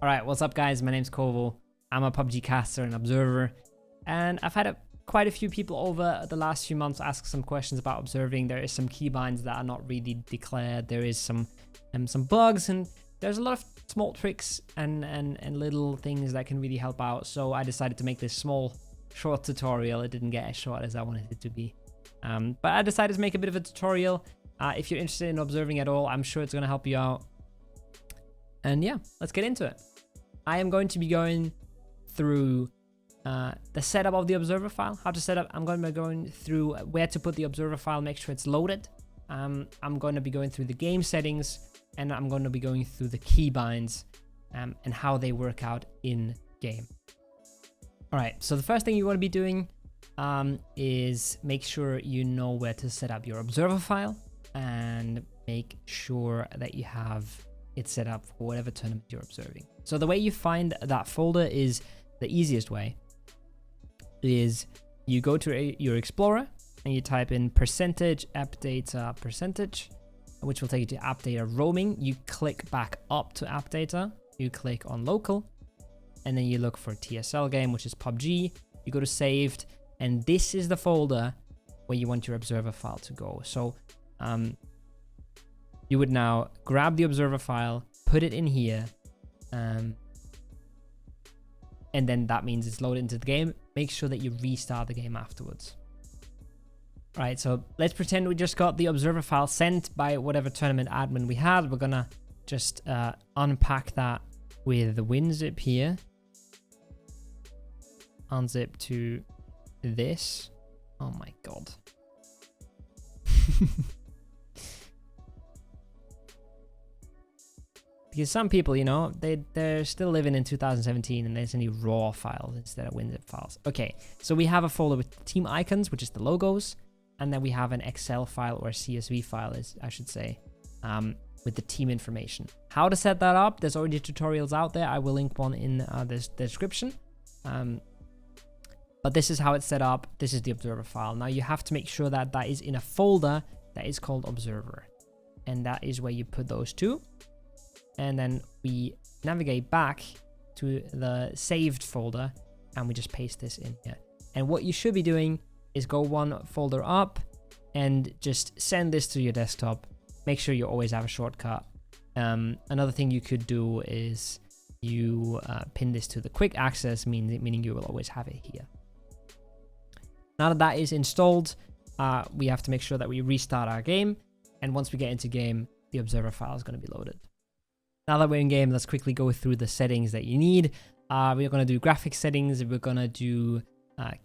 Alright, what's up guys? My name's Kovo. I'm a PUBG caster and observer, and I've had quite a few people over the last few months ask some questions about observing. There is some keybinds that are not really declared. There is some bugs, and there's a lot of small tricks and little things that can really help out. So I decided to make this small, short tutorial. It didn't get as short as I wanted it to be. But I decided to make a bit of a tutorial. If you're interested in observing at all, I'm sure it's going to help you out. And yeah, let's get into it. I am going to be going through the setup of the observer file, how to set up. I'm going to be going through where to put the observer file, make sure it's loaded. I'm going to be going through the game settings, and I'm going to be going through the keybinds and how they work out in game. All right, so the first thing you want to be doing is make sure you know where to set up your observer file, and make sure that you have it set up for whatever tournament you're observing. So the way you find that folder is the easiest way. Is you go to your Explorer and you type in %appdata%, which will take you to app data roaming. You click back up to app data, you click on local, and then you look for TSL game, which is PUBG. You go to saved, and this is the folder where you want your observer file to go. So you would now grab the observer file, put it in here, and then that means it's loaded into the game. Make sure that you restart the game afterwards. All right, so let's pretend we just got the observer file sent by whatever tournament admin we had. We're gonna just unpack that with the WinZip here. Unzip to this. Oh my God. Because some people, you know, they're still living in 2017 and they send you raw files instead of WinZip files. Okay, so we have a folder with team icons, which is the logos, and then we have an Excel file, or a CSV file, I should say, with the team information. How to set that up? There's already tutorials out there. I will link one in the description. But this is how it's set up. This is the observer file. Now you have to make sure that that is in a folder that is called observer, and that is where you put those two. And then we navigate back to the saved folder, and we just paste this in here. And what you should be doing is go one folder up and just send this to your desktop. Make sure you always have a shortcut. Another thing you could do is you pin this to the quick access, meaning you will always have it here. Now that that is installed, we have to make sure that we restart our game. And once we get into game, the observer file is going to be loaded. Now that we're in game, let's quickly go through the settings that you need. We're going to do graphics settings, we're going to do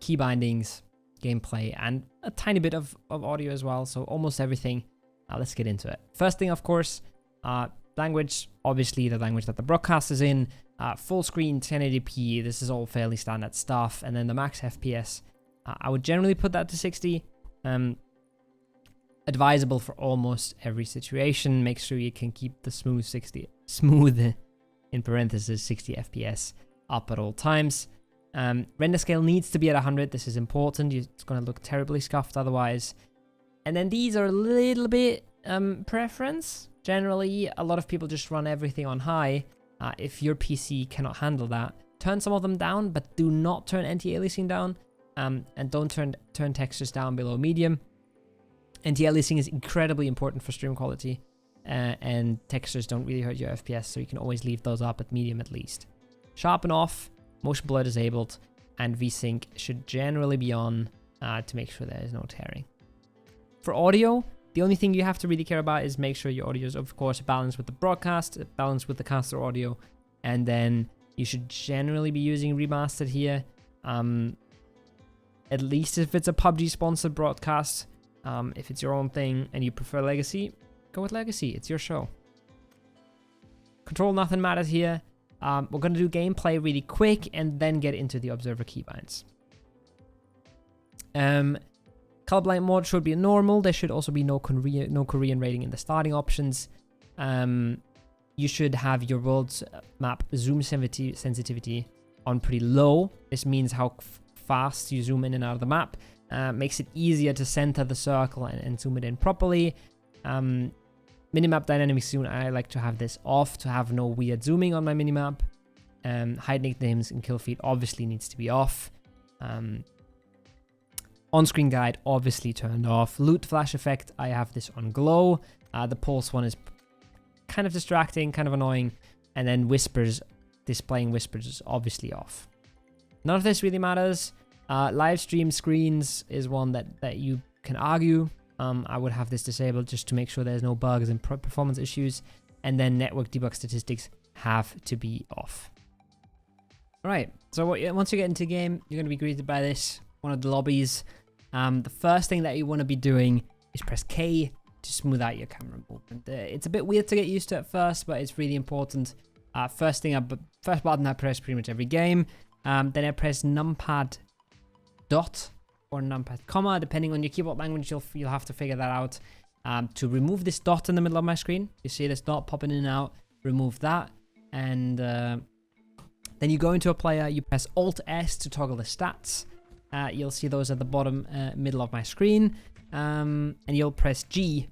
key bindings, gameplay, and a tiny bit of audio as well. So almost everything. Let's get into it. First thing, of course, language, obviously the language that the broadcast is in, full screen 1080p. This is all fairly standard stuff. And then the max FPS, I would generally put that to 60. Advisable for almost every situation. Make sure you can keep the smooth in parentheses 60 FPS up at all times. Render scale needs to be at 100. This is important. It's going to look terribly scuffed otherwise. And then these are a little bit preference. Generally, a lot of people just run everything on high. If your PC cannot handle that, turn some of them down, but do not turn anti-aliasing down. And don't turn textures down below medium. Anti-aliasing is incredibly important for stream quality, and textures don't really hurt your FPS, so you can always leave those up at medium at least. Sharpen off, motion blur disabled, and VSync should generally be on to make sure there is no tearing. For audio, the only thing you have to really care about is make sure your audio is, of course, balanced with the broadcast, balanced with the caster audio, and then you should generally be using remastered here, at least if it's a PUBG sponsored broadcast. If it's your own thing and you prefer legacy, go with legacy. It's your show. Control nothing matters here. We're going to do gameplay really quick and then get into the observer keybinds. Colorblind mode should be normal. There should also be no Korean rating in the starting options. You should have your world's map zoom sensitivity on pretty low. This means how fast you zoom in and out of the map. Makes it easier to center the circle and zoom it in properly. Minimap dynamic zoom, I like to have this off to have no weird zooming on my minimap. Hide nicknames and kill feed obviously needs to be off. On-screen guide obviously turned off. Loot flash effect, I have this on glow. The pulse one is kind of distracting, kind of annoying. And then whispers, displaying whispers is obviously off. None of this really matters. Live stream screens is one that you can argue. I would have this disabled just to make sure there's no bugs and performance issues. And then network debug statistics have to be off. All right, so once you get into the game, you're going to be greeted by this, one of the lobbies. The first thing that you want to be doing is press K to smooth out your camera movement. It's a bit weird to get used to at first, but it's really important. First button I press pretty much every game. Then I press numpad dot or numpad comma, depending on your keyboard language. You'll have to figure that out. To remove this dot in the middle of my screen, you see this dot popping in and out. Remove that, and then you go into a player. You press Alt S to toggle the stats. You'll see those at the bottom middle of my screen, and you'll press G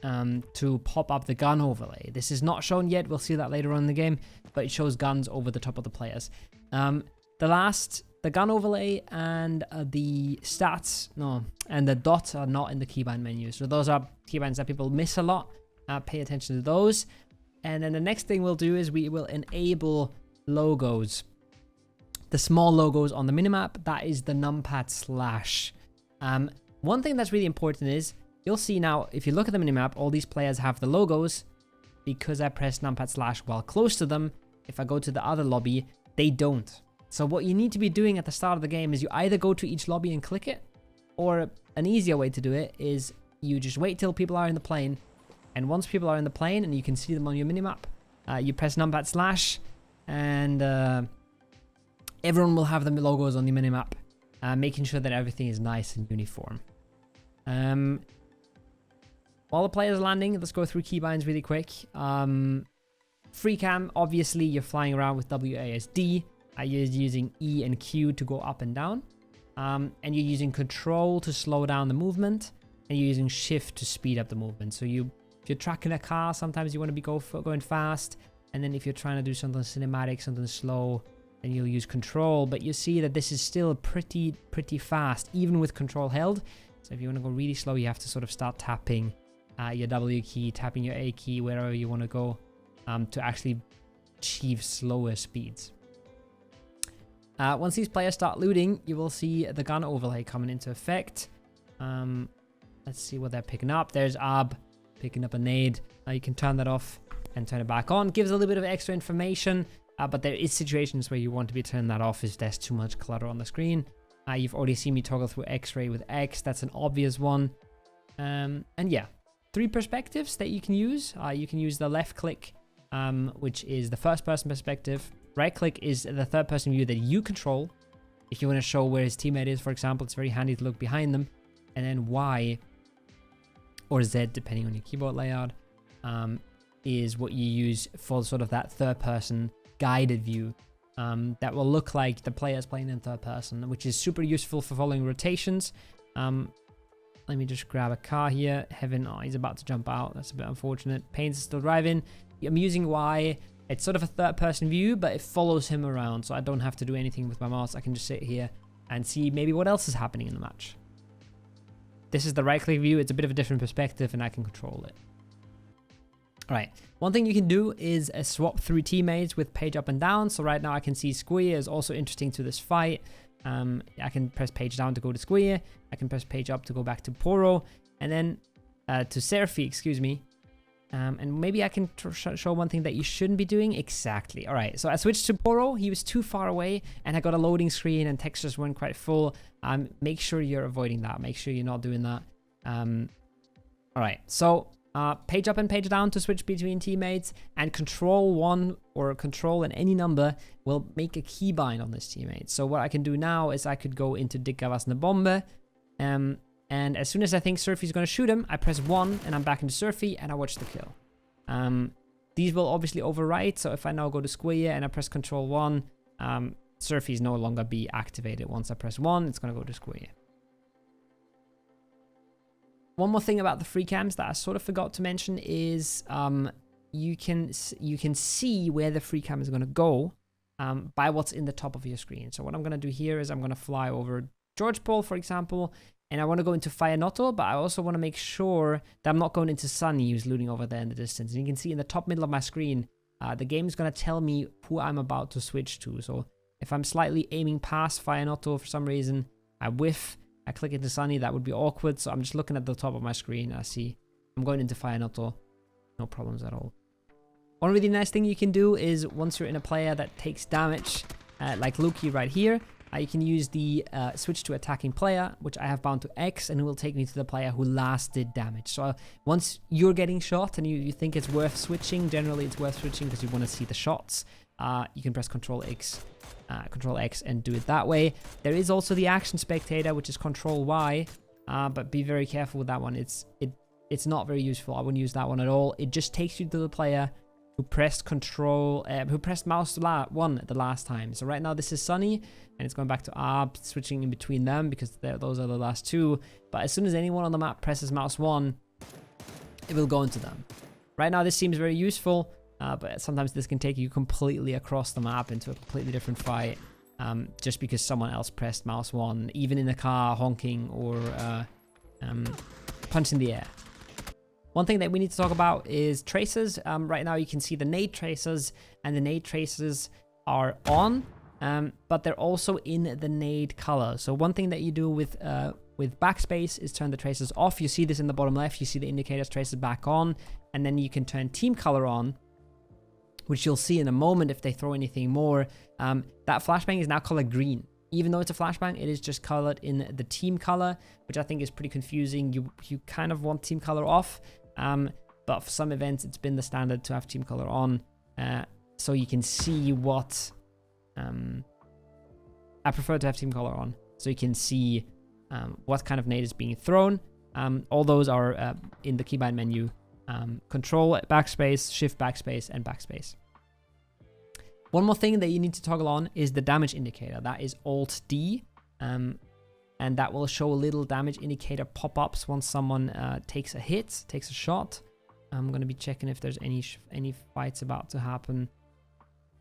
to pop up the gun overlay. This is not shown yet. We'll see that later on in the game, but it shows guns over the top of the players. The gun overlay and the stats, and the dot are not in the keybind menu. So those are keybinds that people miss a lot. Pay attention to those. And then the next thing we'll do is we will enable logos. The small logos on the minimap, that is the numpad slash. One thing that's really important is, you'll see now, if you look at the minimap, all these players have the logos because I pressed numpad slash while close to them. If I go to the other lobby, they don't. So what you need to be doing at the start of the game is you either go to each lobby and click it, or an easier way to do it is you just wait till people are in the plane, and once people are in the plane and you can see them on your minimap, you press numpad slash, and everyone will have the logos on the minimap, making sure that everything is nice and uniform. While the players are landing, let's go through keybinds really quick. Free cam, obviously you're flying around with WASD. You're using E and Q to go up and down. And you're using control to slow down the movement. And you're using shift to speed up the movement. So if you're tracking a car, sometimes you want to be going fast. And then if you're trying to do something cinematic, something slow, then you'll use control. But you see that this is still pretty fast, even with control held. So if you want to go really slow, you have to sort of start tapping your W key, tapping your A key, wherever you want to go, to actually achieve slower speeds. Once these players start looting, you will see the gun overlay coming into effect. Let's see what they're picking up. There's Ab picking up a nade. You can turn that off and turn it back on. Gives a little bit of extra information, but there is situations where you want to be turning that off if there's too much clutter on the screen. You've already seen me toggle through X-ray with X. That's an obvious one. And yeah, 3 perspectives that you can use. You can use the left click, which is the first person perspective. Right click is the third person view that you control. If you want to show where his teammate is, for example, it's very handy to look behind them. And then Y or Z, depending on your keyboard layout, is what you use for sort of that third person guided view. That will look like the player's playing in third person, which is super useful for following rotations. Let me just grab a car here. Heaven, oh, he's about to jump out. That's a bit unfortunate. Pains is still driving. I'm using Y. It's sort of a third person view, but it follows him around, so I don't have to do anything with my mouse. I can just sit here and see maybe what else is happening in the match. This is the right click view. It's a bit of a different perspective and I can control it. All right, one thing you can do is swap through teammates with page up and down. So right now I can see Squeer is also interesting to this fight. I can press page down to go to Squeer. I can press page up to go back to Poro, and then to Seraphy, excuse me. And maybe I can show one thing that you shouldn't be doing. Exactly. All right, so I switched to Poro. He was too far away and I got a loading screen and textures weren't quite full. Make sure you're avoiding that. Make sure you're not doing that. All right, so page up and page down to switch between teammates, and control 1 or control and any number will make a keybind on this teammate. So what I can do now is I could go into Dicka was ne Bombe, and as soon as I think Surfy's going to shoot him, I press 1 and I'm back into Surfy and I watch the kill. These will obviously overwrite, so if I now go to Square and I press control 1, Surfy's no longer be activated. Once I press 1, it's going to go to Square. One more thing about the free cams that I sort of forgot to mention is you can see where the free cam is going to go by what's in the top of your screen. So what I'm going to do here is I'm going to fly over George Paul, for example, and I want to go into Fire Notto, but I also want to make sure that I'm not going into Sunny, who's looting over there in the distance. And you can see in the top middle of my screen, the game is going to tell me who I'm about to switch to. So if I'm slightly aiming past Fire Notto for some reason, I whiff, I click into Sunny, that would be awkward. So I'm just looking at the top of my screen. I see I'm going into Fire Notto. No problems at all. One really nice thing you can do is once you're in a player that takes damage, like Loki right here, you can use the switch to attacking player, which I have bound to X, and it will take me to the player who last did damage. So once you're getting shot and you think it's worth switching, generally it's worth switching because you want to see the shots. You can press Control X and do it that way. There is also the action spectator, which is Control Y, but be very careful with that one. It's not very useful. I wouldn't use that one at all. It just takes you to the player who pressed mouse 1 the last time. So right now this is Sunny, and it's going back to Arb, switching in between them because those are the last two. But as soon as anyone on the map presses mouse 1, it will go into them. Right now this seems very useful, but sometimes this can take you completely across the map into a completely different fight, just because someone else pressed mouse 1, even in the car, honking, or punch in the air. One thing that we need to talk about is tracers. Right now you can see the nade tracers, and the nade tracers are on, but they're also in the nade color. So one thing that you do with backspace is turn the tracers off. You see this in the bottom left. You see the indicators tracers back on, and then you can turn team color on, which you'll see in a moment if they throw anything more. That flashbang is now colored green. Even though it's a flashbang, it is just colored in the team color, which I think is pretty confusing. You kind of want team color off, but for some events, it's been the standard to have team color on, so you can see what... I prefer to have team color on, so you can see what kind of nade is being thrown. All those are in the keybind menu. Control backspace, shift backspace, and backspace. One more thing that you need to toggle on is the damage indicator. That is Alt D, and that will show little damage indicator pop-ups once someone takes a hit, takes a shot. I'm going to be checking if there's any fights about to happen.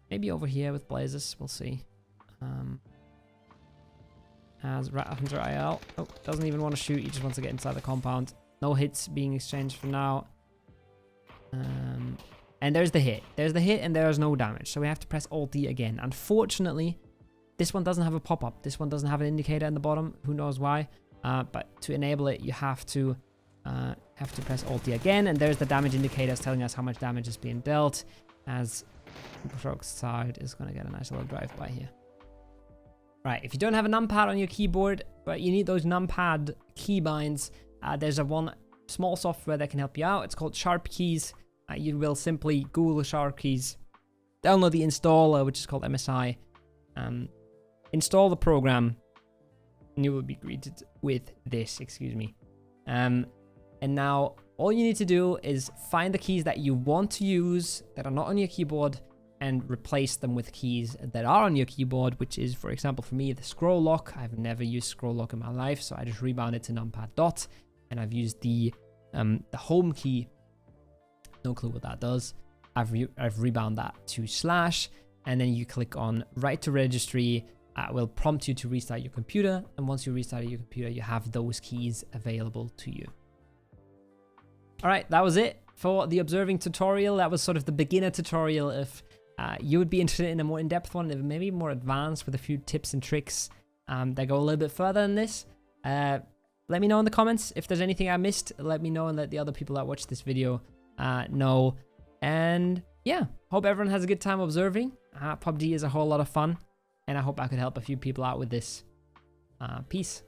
Maybe over here with Blazes, we'll see. As Rat Hunter IL. Oh, doesn't even want to shoot, he just wants to get inside the compound. No hits being exchanged for now. And there's the hit. There's the hit and there's no damage. So we have to press Alt D again. Unfortunately, this one doesn't have a pop-up. This one doesn't have an indicator in the bottom. Who knows why? But to enable it, you have to press Alt D again. And there's the damage indicators telling us how much damage is being dealt. As Superstroke's side is going to get a nice little drive-by here. Right, if you don't have a numpad on your keyboard, but you need those numpad keybinds, there's one small software that can help you out. It's called Sharpkeys. You will simply Google Sharpkeys, download the installer, which is called MSI, install the program, and you will be greeted with this, excuse me. And now all you need to do is find the keys that you want to use that are not on your keyboard and replace them with keys that are on your keyboard, which is, for example, for me, the scroll lock. I've never used scroll lock in my life, so I just rebound it to numpad dot, and I've used the home key. No clue what that does. I've rebound that to slash, and then you click on write to registry. It will prompt you to restart your computer, and once you restart your computer, you have those keys available to you. All right, that was it for the observing tutorial. That was sort of the beginner tutorial. If you would be interested in a more in-depth one, maybe more advanced with a few tips and tricks that go a little bit further than this, let me know in the comments. If there's anything I missed, let me know, and let the other people that watch this video know. And yeah, hope everyone has a good time observing. PUBG is a whole lot of fun, and I hope I could help a few people out with this. Peace.